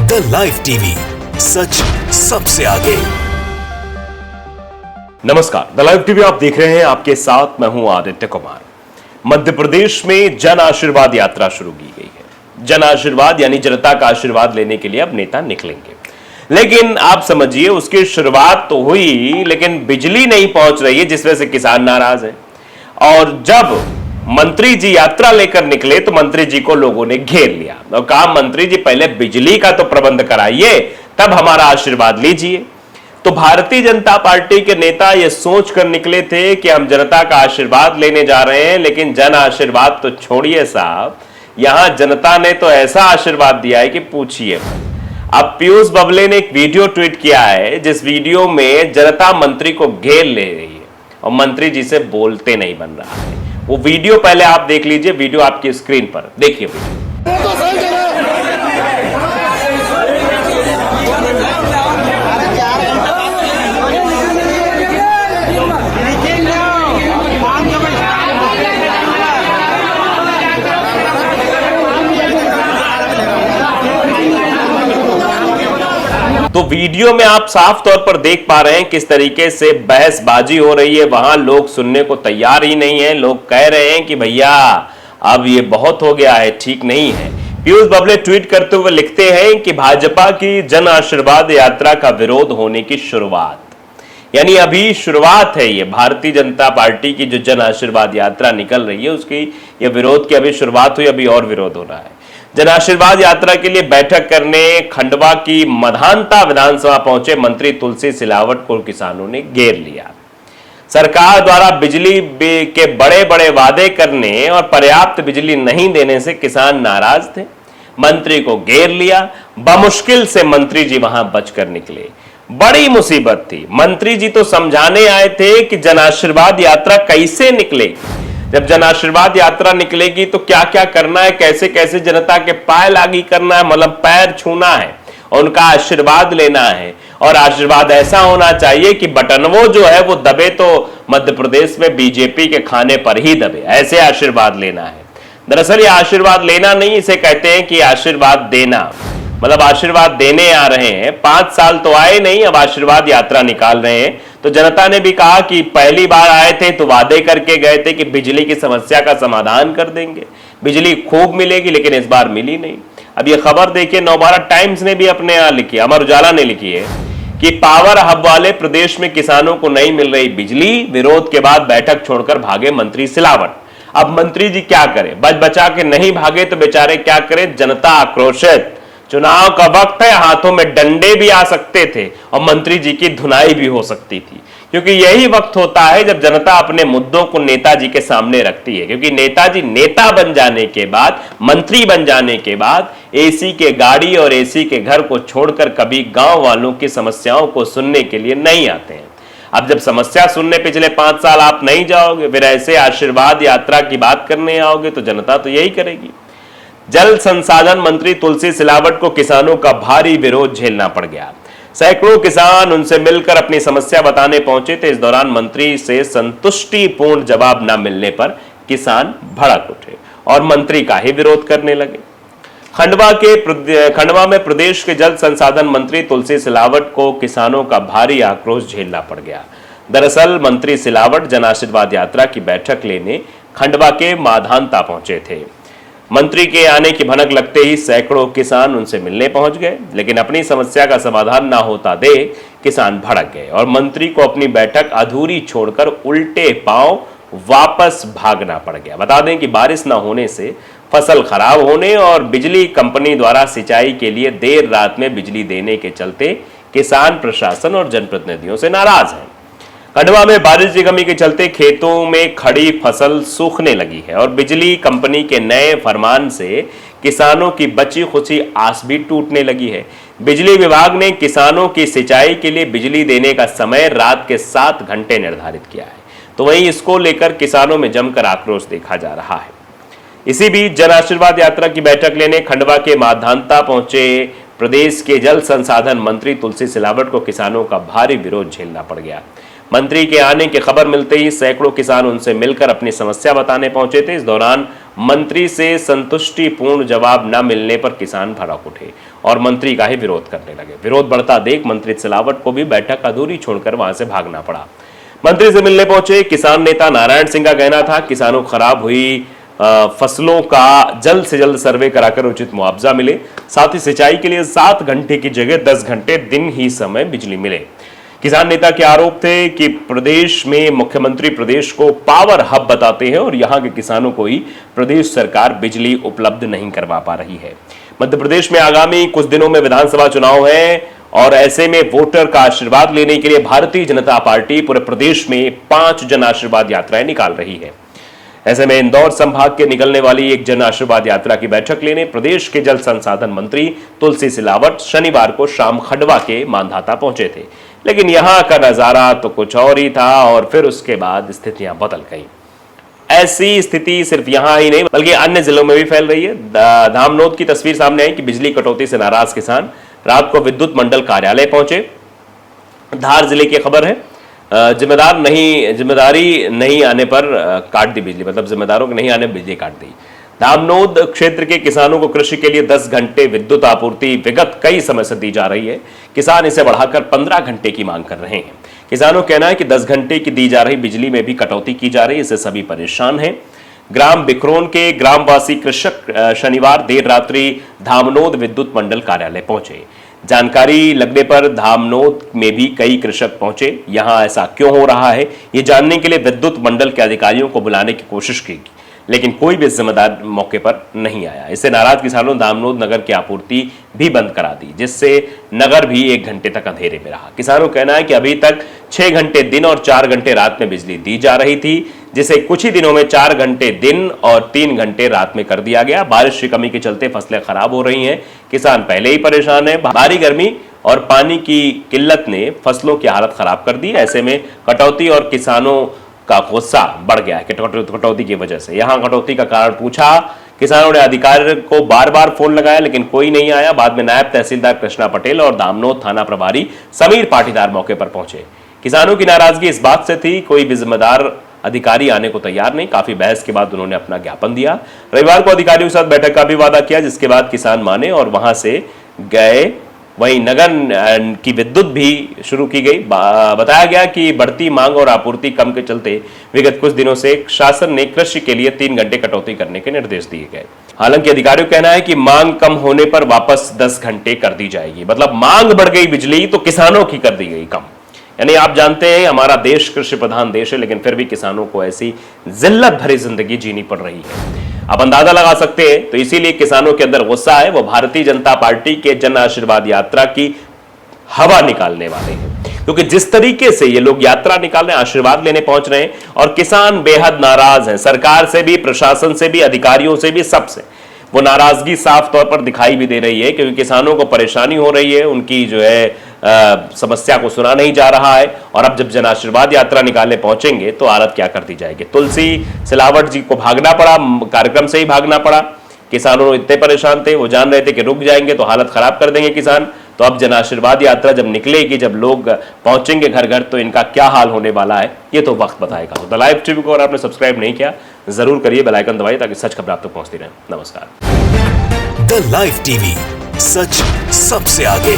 The live TV, सच सबसे आगे। नमस्कार, द लाइव टीवी आप देख रहे हैं, आपके साथ मैं हूं आदित्य कुमार। मध्य प्रदेश में जन आशीर्वाद यात्रा शुरू की गई है। जन आशीर्वाद यानी जनता का आशीर्वाद लेने के लिए अब नेता निकलेंगे, लेकिन आप समझिए उसकी शुरुआत तो हुई, लेकिन बिजली नहीं पहुंच रही है, जिस वजह से किसान नाराज हैं। और जब मंत्री जी यात्रा लेकर निकले तो मंत्री जी को लोगों ने घेर लिया और कहा, मंत्री जी पहले बिजली का तो प्रबंध कराइए, तब हमारा आशीर्वाद लीजिए। तो भारतीय जनता पार्टी के नेता यह सोच कर निकले थे कि हम जनता का आशीर्वाद लेने जा रहे हैं, लेकिन जन आशीर्वाद तो छोड़िए साहब, यहां जनता ने तो ऐसा आशीर्वाद दिया है कि पूछिए। अब पीयूष बबले ने एक वीडियो ट्वीट किया है, जिस वीडियो में जनता मंत्री को घेर ले रही है और मंत्री जी से बोलते नहीं बन रहा है। वो वीडियो पहले आप देख लीजिए, वीडियो आपकी स्क्रीन पर देखिए। तो वीडियो में आप साफ तौर पर देख पा रहे हैं किस तरीके से बहसबाजी हो रही है। वहां लोग सुनने को तैयार ही नहीं है। लोग कह रहे हैं कि भैया अब ये बहुत हो गया है, ठीक नहीं है। पीयूष बबले ट्वीट करते हुए लिखते हैं कि भाजपा की जन आशीर्वाद यात्रा का विरोध होने की शुरुआत, यानी अभी शुरुआत है। ये भारतीय जनता पार्टी की जो जन आशीर्वाद यात्रा निकल रही है, उसकी ये विरोध की अभी शुरुआत हुई, अभी और विरोध हो रहा है। जन आशीर्वाद यात्रा के लिए बैठक करने खंडवा की मधानता विधानसभा पहुंचे मंत्री तुलसी सिलावट को किसानों ने घेर लिया। सरकार द्वारा बिजली के बड़े बड़े वादे करने और पर्याप्त बिजली नहीं देने से किसान नाराज थे। मंत्री को घेर लिया। बमुश्किल से मंत्री जी वहां बचकर निकले। बड़ी मुसीबत थी। मंत्री जी तो समझाने आए थे कि जन आशीर्वाद यात्रा कैसे निकलेगी। जब जन आशीर्वाद यात्रा निकलेगी तो क्या क्या करना है, कैसे कैसे जनता के पाय लागी करना है, मतलब पैर छूना है और उनका आशीर्वाद लेना है। और आशीर्वाद ऐसा होना चाहिए कि बटनवो जो है वो दबे तो मध्य प्रदेश में बीजेपी के खाने पर ही दबे, ऐसे आशीर्वाद लेना है। दरअसल ये आशीर्वाद लेना नहीं, इसे कहते हैं कि आशीर्वाद देना। मतलब आशीर्वाद देने आ रहे हैं। 5 साल तो आए नहीं, अब आशीर्वाद यात्रा निकाल रहे हैं। तो जनता ने भी कहा कि पहली बार आए थे तो वादे करके गए थे कि बिजली की समस्या का समाधान कर देंगे, बिजली खूब मिलेगी, लेकिन इस बार मिली नहीं। अब ये खबर देखिए, नवभारत टाइम्स ने भी अपने यहां लिखी है, अमर उजाला ने लिखी है कि पावर हब वाले प्रदेश में किसानों को नहीं मिल रही बिजली, विरोध के बाद बैठक छोड़कर भागे मंत्री सिलावट। अब मंत्री जी क्या करें, बच बचा के नहीं भागे तो बेचारे क्या करें, जनता आक्रोशित। चुनाव का वक्त है, हाथों में डंडे भी आ सकते थे और मंत्री जी की धुनाई भी हो सकती थी, क्योंकि यही वक्त होता है जब जनता अपने मुद्दों को नेताजी के सामने रखती है। क्योंकि नेताजी नेता बन जाने के बाद, मंत्री बन जाने के बाद एसी के गाड़ी और एसी के घर को छोड़कर कभी गांव वालों की समस्याओं को सुनने के लिए नहीं आते हैं। अब जब समस्या सुनने पिछले 5 साल आप नहीं जाओगे, फिर ऐसे आशीर्वाद यात्रा की बात करने आओगे तो जनता तो यही करेगी। जल संसाधन मंत्री तुलसी सिलावट को किसानों का भारी विरोध झेलना पड़ गया। सैकड़ों किसान उनसे मिलकर अपनी समस्या बताने पहुंचे थे। इस दौरान मंत्री से संतुष्टिपूर्ण जवाब न मिलने पर किसान भड़क उठे और मंत्री का ही विरोध करने लगे। खंडवा में प्रदेश के जल संसाधन मंत्री तुलसी सिलावट को किसानों का भारी आक्रोश झेलना पड़ गया। दरअसल मंत्री सिलावट जन आशीर्वाद यात्रा की बैठक लेने खंडवा के माधानता पहुंचे थे। मंत्री के आने की भनक लगते ही सैकड़ों किसान उनसे मिलने पहुंच गए, लेकिन अपनी समस्या का समाधान ना होता देख किसान भड़क गए और मंत्री को अपनी बैठक अधूरी छोड़कर उल्टे पांव वापस भागना पड़ गया। बता दें कि बारिश न होने से फसल खराब होने और बिजली कंपनी द्वारा सिंचाई के लिए देर रात में बिजली देने के चलते किसान प्रशासन और जनप्रतिनिधियों से नाराज हैं। खंडवा में बारिश की कमी के चलते खेतों में खड़ी फसल सूखने लगी है और बिजली कंपनी के नए फरमान से किसानों की बची खुची आस भी टूटने लगी है। बिजली विभाग ने किसानों की सिंचाई के लिए बिजली देने का समय रात के 7 घंटे निर्धारित किया है, तो वहीं इसको लेकर किसानों में जमकर आक्रोश देखा जा रहा है। इसी बीच जन आशीर्वाद यात्रा की बैठक लेने खंडवा के माधानता पहुंचे प्रदेश के जल संसाधन मंत्री तुलसी सिलावट को किसानों का भारी विरोध झेलना पड़ गया। मंत्री के आने की खबर मिलते ही सैकड़ों किसान उनसे मिलकर अपनी समस्या बताने पहुंचे थे। इस दौरान मंत्री से संतुष्टिपूर्ण जवाब न मिलने पर किसान भड़क उठे और मंत्री का ही विरोध करने लगे। विरोध बढ़ता देख मंत्री सिलावट को भी बैठक अधूरी छोड़कर वहां से भागना पड़ा। मंत्री से मिलने पहुंचे किसान नेता नारायण सिंह का कहना था किसानों को खराब हुई फसलों का जल्द से जल्द सर्वे कराकर उचित मुआवजा मिले, साथ ही सिंचाई के लिए 7 घंटे की जगह 10 घंटे दिन ही समय बिजली मिले। किसान नेता के आरोप थे कि प्रदेश में मुख्यमंत्री प्रदेश को पावर हब बताते हैं और यहां के किसानों को ही प्रदेश सरकार बिजली उपलब्ध नहीं करवा पा रही है। मध्य प्रदेश में आगामी कुछ दिनों में विधानसभा चुनाव है और ऐसे में वोटर का आशीर्वाद लेने के लिए भारतीय जनता पार्टी पूरे प्रदेश में 5 जन आशीर्वाद यात्राएं निकाल रही है। ऐसे में इंदौर संभाग के निकलने वाली एक जन आशीर्वाद यात्रा की बैठक लेने प्रदेश के जल संसाधन मंत्री तुलसी सिलावट शनिवार को शाम खंडवा के मांधाता पहुंचे थे, लेकिन यहां का नजारा तो कुछ और ही था और फिर उसके बाद स्थितियां बदल गई। ऐसी स्थिति सिर्फ यहां ही नहीं बल्कि अन्य जिलों में भी फैल रही है। धामनोद की तस्वीर सामने आई कि बिजली कटौती से नाराज किसान रात को विद्युत मंडल कार्यालय पहुंचे। धार जिले की खबर है, जिम्मेदारी नहीं आने पर काट दी बिजली, मतलब जिम्मेदारों के नहीं आने बिजली काट दी। धामनोद क्षेत्र के किसानों को कृषि के लिए 10 घंटे विद्युत आपूर्ति विगत कई समय से दी जा रही है। किसान इसे बढ़ाकर 15 घंटे की मांग कर रहे हैं। किसानों का कहना है कि 10 घंटे की दी जा रही बिजली में भी कटौती की जा रही है, इससे सभी परेशान हैं। ग्राम बिक्रोन के ग्रामवासी कृषक शनिवार देर रात्रि धामनोद विद्युत मंडल कार्यालय पहुंचे। जानकारी लगने पर धामनोद में भी कई कृषक पहुंचे। यहां ऐसा क्यों हो रहा है ये जानने के लिए विद्युत मंडल के अधिकारियों को बुलाने की कोशिश की, लेकिन कोई भी जिम्मेदार मौके पर नहीं आया। इससे नाराज किसानों ने धामनोद नगर की आपूर्ति भी बंद करा दी, जिससे नगर भी 1 घंटे तक अंधेरे में रहा। किसानों का कहना है कि अभी तक 6 घंटे दिन और 4 घंटे रात में बिजली दी जा रही थी, जिसे कुछ ही दिनों में 4 घंटे दिन और 3 घंटे रात में कर दिया गया। बारिश की कमी के चलते फसलें खराब हो रही हैं। किसान पहले ही परेशान है। भारी गर्मी और पानी की किल्लत ने फसलों की हालत खराब कर दी। ऐसे में कटौती और किसानों का गुस्सा बढ़ गया है कटौती की वजह से। यहां कटौती का कारण पूछा, किसानों ने अधिकारी को बार बार फोन लगाया लेकिन कोई नहीं आया। बाद में नायब तहसीलदार कृष्णा पटेल और दामनोद थाना प्रभारी समीर पाटीदार मौके पर पहुंचे। किसानों की नाराजगी इस बात से थी कोई भी जिम्मेदार अधिकारी आने को तैयार नहीं। काफी बहस के बाद उन्होंने अपना ज्ञापन दिया। रविवार को अधिकारियों के साथ बैठक का भी वादा किया, जिसके बाद किसान माने और वहां से गए। वहीं नगर की विद्युत भी शुरू की गई। बताया गया कि बढ़ती मांग और आपूर्ति कम के चलते विगत कुछ दिनों से शासन ने कृषि के लिए 3 घंटे कटौती करने के निर्देश दिए गए। हालांकि अधिकारियों का कहना है कि मांग कम होने पर वापस 10 घंटे कर दी जाएगी। मतलब मांग बढ़ गई बिजली तो किसानों की कर दी गई कम। यानी आप जानते हैं हमारा देश कृषि प्रधान देश है, लेकिन फिर भी किसानों को ऐसी जिल्लत भरी जिंदगी जीनी पड़ रही है। आप अंदाजा लगा सकते हैं। तो इसीलिए किसानों के अंदर गुस्सा है। वो भारतीय जनता पार्टी के जन आशीर्वाद यात्रा की हवा निकालने वाले हैं, क्योंकि जिस तरीके से ये लोग यात्रा निकालने आशीर्वाद लेने पहुंच रहे हैं और किसान बेहद नाराज हैं, सरकार से भी, प्रशासन से भी, अधिकारियों से भी, सबसे वो नाराजगी साफ तौर पर दिखाई भी दे रही है, क्योंकि किसानों को परेशानी हो रही है। उनकी जो है समस्या को सुना नहीं जा रहा है। और अब जब जन आशीर्वाद यात्रा निकालने पहुंचेंगे तो हालत क्या कर दी जाएगी। तुलसी सिलावट जी को भागना पड़ा, कार्यक्रम से ही भागना पड़ा। किसानों इतने परेशान थे, वो जान रहे थे कि रुक जाएंगे तो हालत खराब कर देंगे किसान। तो अब जन आशीर्वाद यात्रा जब निकलेगी, जब लोग पहुंचेंगे घर घर, तो इनका क्या हाल होने वाला है ये तो वक्त बताएगा। द लाइव टीवी को अगर आपने सब्सक्राइब नहीं किया जरूर करिए, बेल आइकन दबाइए ताकि सच खबर आप तक पहुंचती रहे। नमस्कार। द लाइव टीवी, सच सबसे आगे।